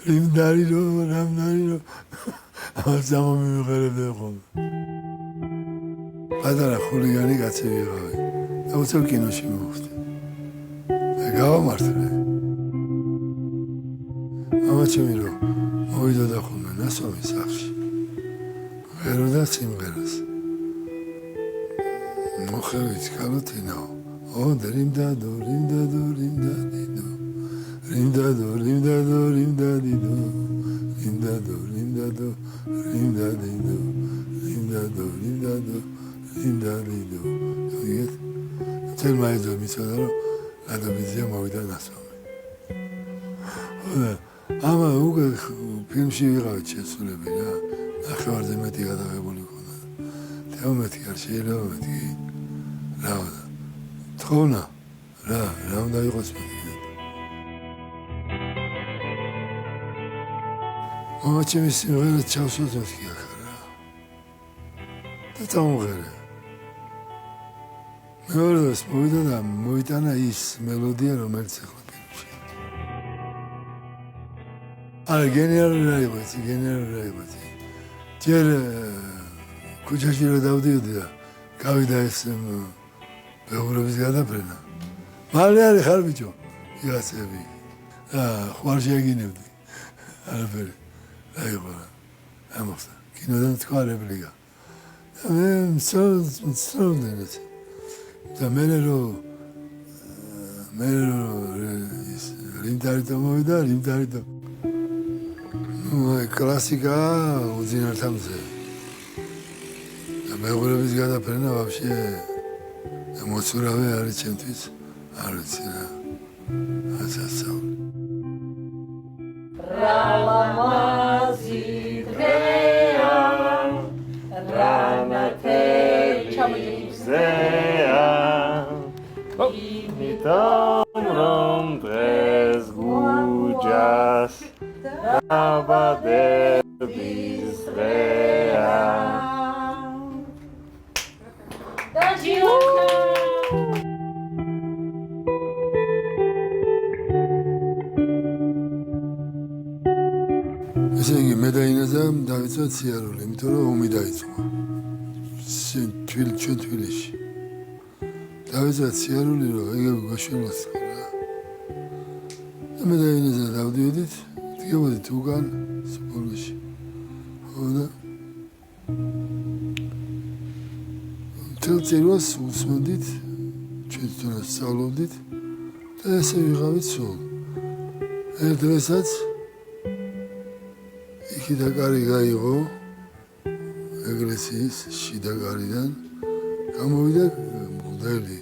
რიმდარირო რამდარირო ამას ამომიმღერებდა ხოლმე პატარა ხულიგანი კაცი ვიყავი და უცებ კინოში მოვხდი გავამართლე ამაჩემი რომ მოვიდოდა ხოლმე ნასვამის სახლში ღეროდა სიმღერას მოხევით კალოთინაო ო რიმდადო რიმდადო რიმდადიდო რიმდადო რიმდადო რიმდადიდო რიმდადო რიმდადო რიმდადიდო რიმდადო რიმდადო რიმდადიდო იგეთ თელმა ეძო მიცოდა რომ ადაბიზია მოვიდა ნასვამი ამა უკვე ფილმში ვიყავით შესრულები რა ნახევარზე მეტი გადაღებული ქონდა თეომეთი არ შეიძლება მეტი რაოდა თხოვნა რა უნდა იყოს მეტი მომაჩემი სიმღერა ჩავსვათ მეთქი აქ რა და წამოღერე მეორე დღეს მოვიდა და მოიტანა ის მელოდია რომელიც ახლა ფილმში არა გენერალური რა იყო ეს გენერალური რა იყო ჯერ ქუჩაში რა დავდიოდი და გავიდა ეს ბეღურების გადაფრენა მალე არის ხარ ბიჭო ვიღაცები ხوار შეგინებდი არაფერი რა იყო რა ამოხდა კინოდან თქვა რეპლიკა და მე მსწავლდნენ ეს და მე რომ რიმდარიტო მოვიდა რიმდარიტო კლასიკა უძინართან მზე და მეღურების გადაფრენა ვაფშე მოცურავე არის ჩემთვის არ ვიცი რა ასასწავლე რალამაზი დღეა რამათე ჩამოჯექიზეა იმიტომ რომ დღეს გუჯას დაბადების დღეა ესე იგი მე და ინაზა დავიცვათ სიარული, იმიტომ რომ ომი დაიწყო. ჩვენ თბილისში. დავიცვათ სიარული, რომ ეგრევე გვაშველოს რა. და მე და ინაზა დავდიოდით, დგებოდით უკან სკოლაში. ხო და მთელ წირვას უსმოდით, ჩვენ თვითონაც სწავლობდით და ესე ვიღავით სულ. ერთ დღესაც იქიდა კარი გაიღო ეკლესიის შიდა კარიდან გამოვიდა მღვდელი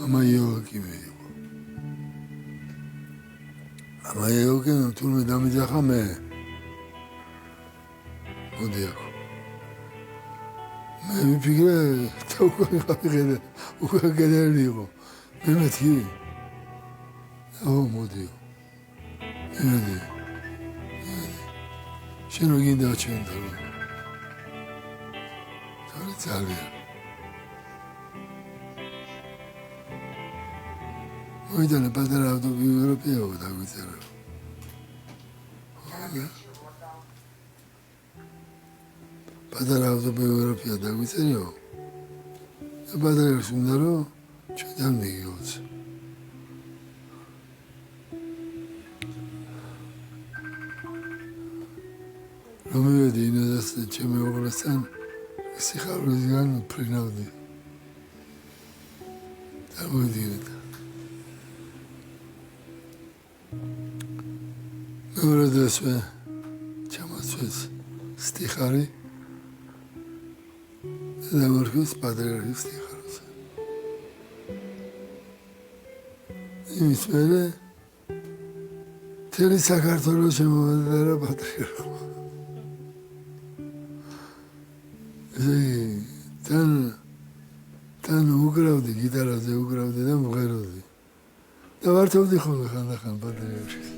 მამა იოაკიმი იყო მამა იოაკიმი თურმე დამიძახა მე მოდი აქ მე ვიფიქრე და უკვე გედელი იყო მე მეთქი მოდი მოდი შენ რო გინდა ჩვენ და ძალიან მოიტანა პატარა ავტობიოგრაფია დაგვიწერა პატარა ავტობიოგრაფია დაგვიწერა და პატარა უნდა რომ ჩვენთან მიგიოც რომ მივედი ინაზას და ჩემი უღლესთან სიხარულისგან ვფრინავდი და მოვიდიოდი მეორე დღესვე ჩამოსვეს სტიხარი და დამარხეს პატრიარქის სტიხარზე იმის მერე მთელი საქართველოს შემოვედა პატრიარქმა თან უკრავდი გიტარაზე უკრავდი და მღეროდი და ვართავდი ხოლმე ხანდახან პატრიარქის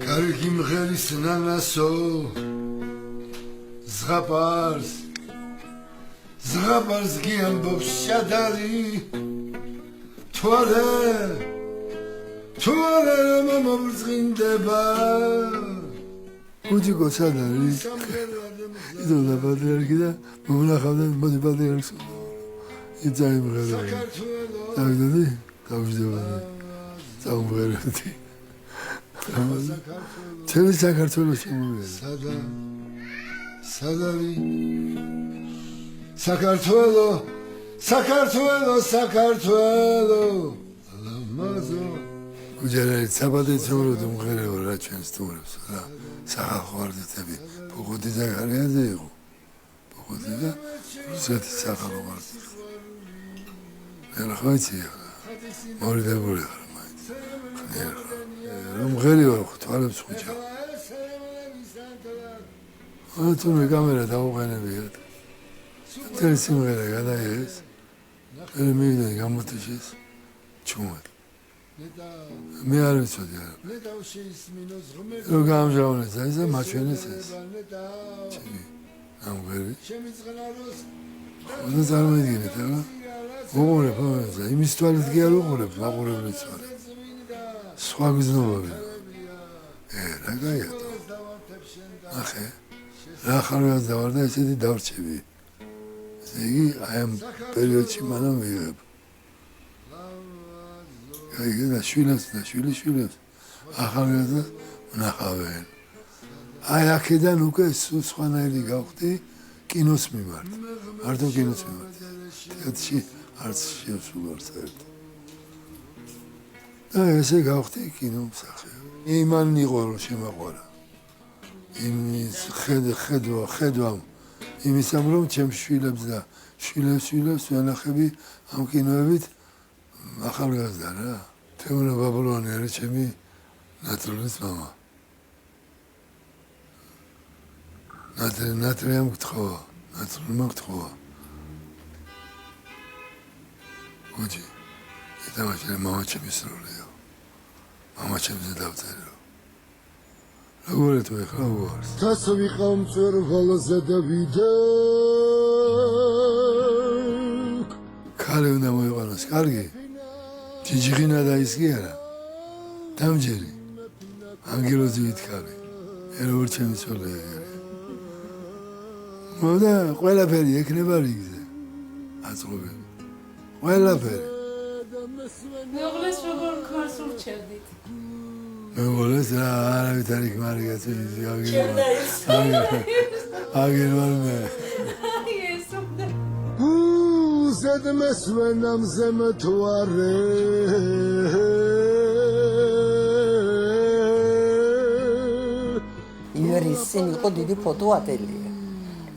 კარი გიმღერის ნანასო ზღაპარს გიამბობს შადარი თვალე თუ არა რომ მომწყინდება უჯი გოცადა იდოლა პატრიარქი და მომნახავდა მოდი პატრიარქს იძაიმღერა დავიდოდი დავიძებოდი წაუმღერებდი ჩემი საქართველოს შემოვიდა სადავი საქართველო ლამაზო უჯერე საბადე ცხოვრობ უმღერეო რა ჩვენს თურებს რა სახალხოარდები პოღოდი და გარიაზე იყო პოღოდი და რუსეთის სახალხოარდი ერხვაიცი მორიდებული ხარ მაინც უმღერეო თვალებს ხუჭა თუნე კამერა დაუყენებიათ წელი სიმღერა გადაიღეს მე მივიდა გამოტიშეს ჩუმად მე არ ვიცოდი არა რო გამჟავნეს ეს მაჩვენეს ეს ჩემი ამღერი უნდა წარმოიდგინეთ რა უყურებ ამას იმის თვალით კი არ უყურებ მაყურებლის თვალით სხვა გზნობები რა გაიათო ახე რა ხარვაზე ვარ და ესეთი დავრჩები ესე იგი აი ამ პერიოდში მანამ ვიღებ და შვილებს ახალგაზრდას ვნახავენ. აი აქედან უკვე სხვანაირი გავხდი კინოს მიმართ. მარტო კინოს მიმართ. თეატრში არც შევსულვარ საერთოდ. და ესე გავხდი კინო მსახიობი. იმან იყო რომ შემაყვარა. იმის ხედვამ იმისამ რომ ჩემს შვილებს და შვილებს ვენახები ამ კინოებით ახალგაზრდა რა. თეონა ბაბლოვანი არის ჩემი ნატრულის მამა. ნატრიამ გთხოვა, ნატრულმა გთხოვა. გუჯი, იტამაშე მამა ჩემის როლია. მამა ჩემზე დავწერო. როგორ თუ ეხლა უარს. თას ვიყავ მწვერვალზე და ვიდექ. ქალი უნდა მოიყვანოს, კარგი? ჯიჯიხინა და ის კი არა. დამჯერი. ანგელოზი ვითქარი. როგორ ჩემი ცოლია. მოდა ყველაფერი ექნება რიგზე. აწყობები. ყველაფერი. მეუღლეს როგორ ქარს ურჩევდით? მეუღლეს რა არავით არ იქმარი გაწევი აგერვარ მე. ზედ მესვენამ ზემთვარე იერისინ იყო დიდი ფოტოატელიე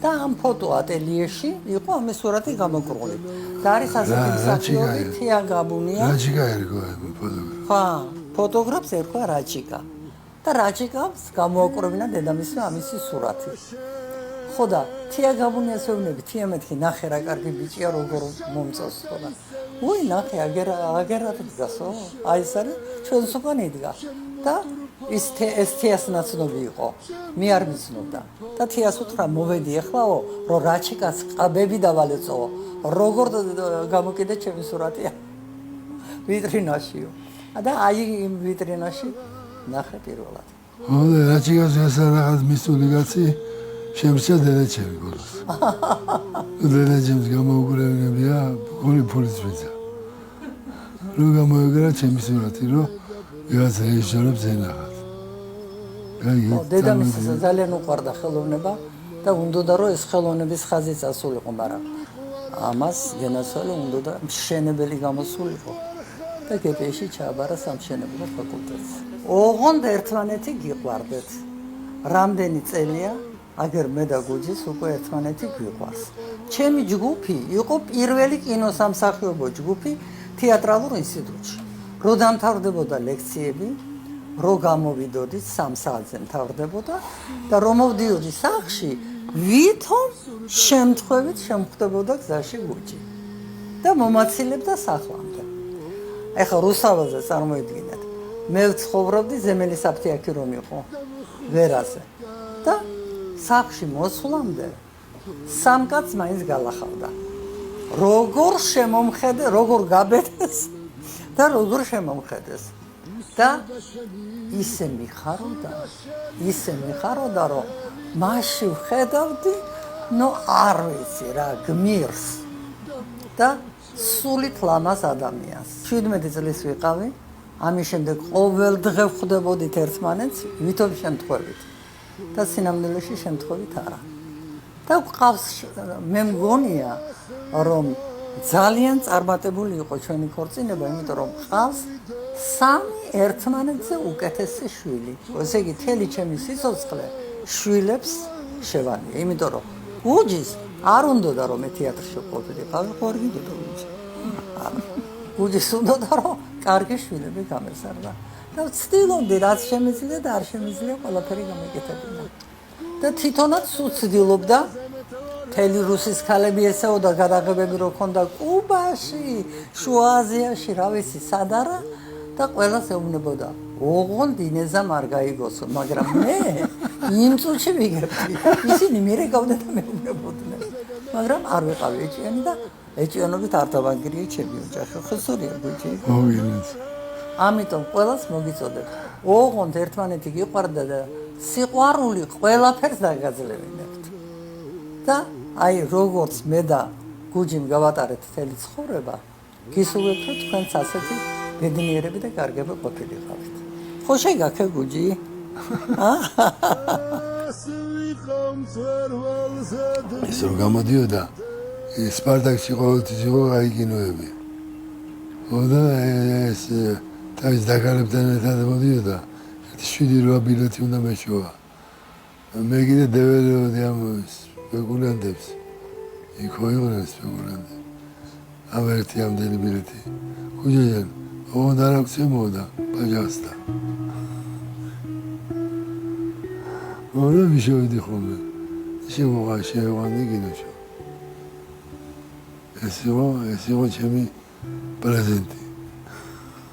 და ამ ფოტოატელიეში იყო ამ სურათი გამოკრული და არის ასეთი მსახიობი თია გაბუნია რაჯიკა ერგო ფოტოგრაფი ხა ფოტოგრაფს ერქვა რაჯიკა და რაჯიკას გამოაკროვინა დედამისმა ამისი სურათი ხო და თია გაბუნიას ვეუბნები თია მეთქი ნახე რა კარგი ბიჭია როგორ მომწონს ხო და უი ნახე აგერად დგასო აი ეს არის ჩვენს უკან იდგა და ეს თიას ნაცნობი იყო მე არ მიცნობდა და თიას უთხრა მოვედი ახლაო რომ რაჩიკას ყაბები დავალეწო როგორ გამოკიდე ჩემი სურათია ვიტრინაშიო და აი იმ ვიტრინაში ნახე პირველად ხო და რაჩიკას გასარაღად მისული კაცი შემსა დედაჩემი გულს დედაჩემს გამოუგრევნებია გული ფულის ვიძა რო გამოიგრა ჩემი სურათი რომ ვიღაც რეჟისორებს ენახათ დედამისს ძალიან უყვარდა ხელოვნება და უნდოდა რომ ეს ხელოვნების ხაზი წასულიყო მაგრამ ამას გენაცვალე უნდოდა მშენებელი გამოსულიყო და გპ-ში ჩააბარა სამშენებლო ფაკულტეტს ოღონდ ერთმანეთი გიყვარდეთ რამდენი წელია აგერ მე და გუჯის უკვე ერთმანეთი გვიყვარს ჩემი ჯგუფი იყო პირველი კინოსამსახიობო ჯგუფი თეატრალურ ინსტიტუტში რო დამთავრდებოდა ლექციები რო გამოვიდოდით 3 საათზე მთავრდებოდა და რომ მოვდიოდი სახლში ვითომ შემთხვევით შემხვდებოდა გზაში გუჯი და მომაცილებდა სახლამდე ეხლა რუსთაველზე წარმოიდგინეთ მე ვცხოვრობდი ზემელი საფთიაქი რომ იყო ვერაზე და სახლში მოსვლამდე სამ კაცს მაინც გალახავდა როგორ შემომხედე როგორ გაბედეს და როგორ შემომხედეს და ისე მიხაროდა, რომ მასში ვხედავდი, ნუ არ ვიცი რა, გმირს და სულით ლამაზ ადამიანს. 17 წლის ვიყავი, ამის შემდეგ ყოველ დღე ვხვდებოდით ერთმანეთს, ვითომ შემთხვევით და სინამდვილეში შემთხვევით არა. და გვყავს მე მგონია, რომ ძალიან წარმატებული იყო ჩვენი ქორწინება, იმიტომ რომ ყავს 3 ერთმანეთზე უკეთესი შვილი. ესე იგი, თელი ჩემი სიცოცხლე შვილებს შევანია, იმიტომ რომ გუჯის არ უნდოდა რომ მე თეატრში ყოფილიყავი, ხوار გიდოდა გუჯი. გუჯის უნდოდა რომ კარგი შვილები გამესარდა. და ვცდილობდი რაც შემიძლია და არ შემიძლია ყველაფერი გამეკეთებინა. და თვითონაც უცდილობდა მთელი რუსის ქალები ესეოდა გადაღებები რო ქონდა კუბაში, შუა აზიაში, რა ვიცი, სად არა და ყველას ეუბნებოდა ოღონდ ინეზამ არ გაიგოსო, მაგრამ მე იმ წუთში ვიგებდი. ისინი მირეკავდნენ და მეუბნებოდნენ. მაგრამ არ ვიყავი ეჭიანი და ეჭიანობით არ დავანგრიე ჩემი ოჯახი. ხესურია გუჯი. მოგილიც. ამიტომ ყველას მოგიწოდებ. ოღონდ ერთმანეთი გიყვარდა და სიყვარული ყველაფერს დაგაძლევინებთ. და აი როგორც მე და გუჯიმ გავატარეთ მთელი ცხოვრება, გისურვებთ რომ თქვენც ასეთი ბედნიერები და კარგები ყოფილიყავით. ხო შეგაქე გუჯი? ის რომ გამოდიოდა, სპარტაკში ყოველთვის იყო აი კინოები. და ეს თავის დაკარებთან ერთად მოდიოდა, 7-8 ბილეთი უნდა მეშოვა. მე კიდე დეველებოდი ამ სპეკულანტებს. იქო იყვნენ სპეკულანტები. ამ ერთი ამდენი ბილეთი. გუჯეჯან, ოღონდ არ აქვს ემოდა, პაჯასტა. ოღონდ მიშოვიდი ხოლმე. შევყვანდი კინოში. ეს იყო ჩემი პრეზენტი.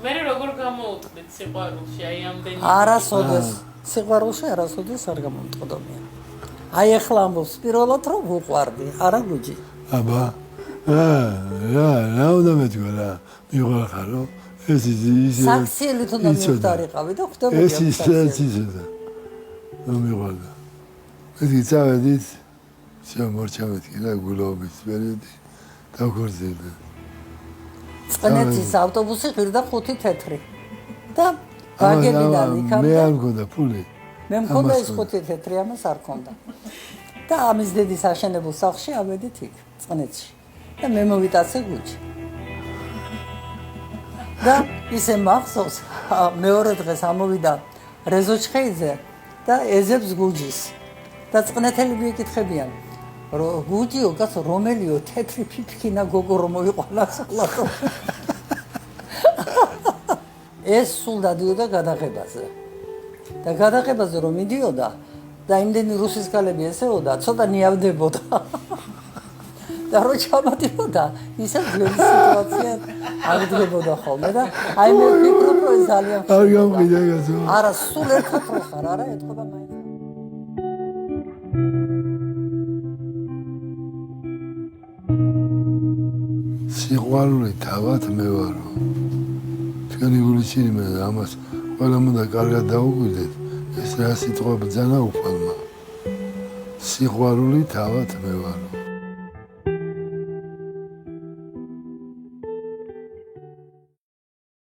მე როგორ გამოუწყდით სიყვარულში აი ამდენი? არასოდეს სიყვარულში არასოდეს არ გამომწყდომია. აი ახლა ამბობს პირველად რომ ვუყვარდი, არა გუჯი? აბა, რა უნდა მეთქვა რა, მიყვარ ხარო, ეს ის საქციელით უნდა მივხვდარიყავი და ხვდებოდი ეს იცოდა. ნუ მიყვარდა. ეს იცავედით, შემორჩამეთქი რა გულობის პერიოდი დაგორზედა. წყნეთის ავტობუსი ღირდა 5 თეთრი და ბაგებიდან იქამდე მე არ მქონდა ფული. მე მქონდა ეს 5 თეთრი, ამას არ მქონდა. და ამის დედის აშენებულ სახლში ავედით იქ, წყნეთში. და მე მოვიტაცე გუჯი. და ისე მახსოვს, მეორე დღეს ამოვიდა რეზო ჩხეიძე და ეძებს გუჯის. და წყნეთელები ეკითხებიან, რომ გუჯიო, კაცო, რომელიო თეთრი ფიფქინა გოგო რომ მოიყოლა სახლათო. ეს სულ დადიოდა გადაღებაზე. და გადაღებაზე რომ მიდიოდა და იმდენი რუსის ქალები ესეოდა, ცოტა ნიავდებოდა. და რო ჩამოდიოდა, ისე ძველი სიტუაცია აღდგებოდა ხოლმე და აი მე ვფიქრობ, რომ ეს ძალიან არ გამყიდა კაცო. არა, სულ ერთხელ რო ხარ, არა, ეთქობა მაინც. სიყვარული თავად მე ვარო. თქვენი გულისჩინი მე ამას ყველამ უნდა კარგად დაუკვირდეთ. ეს რა სიტყვა ბრძანა უფალმა. სიყვარული თავად მე ვარო.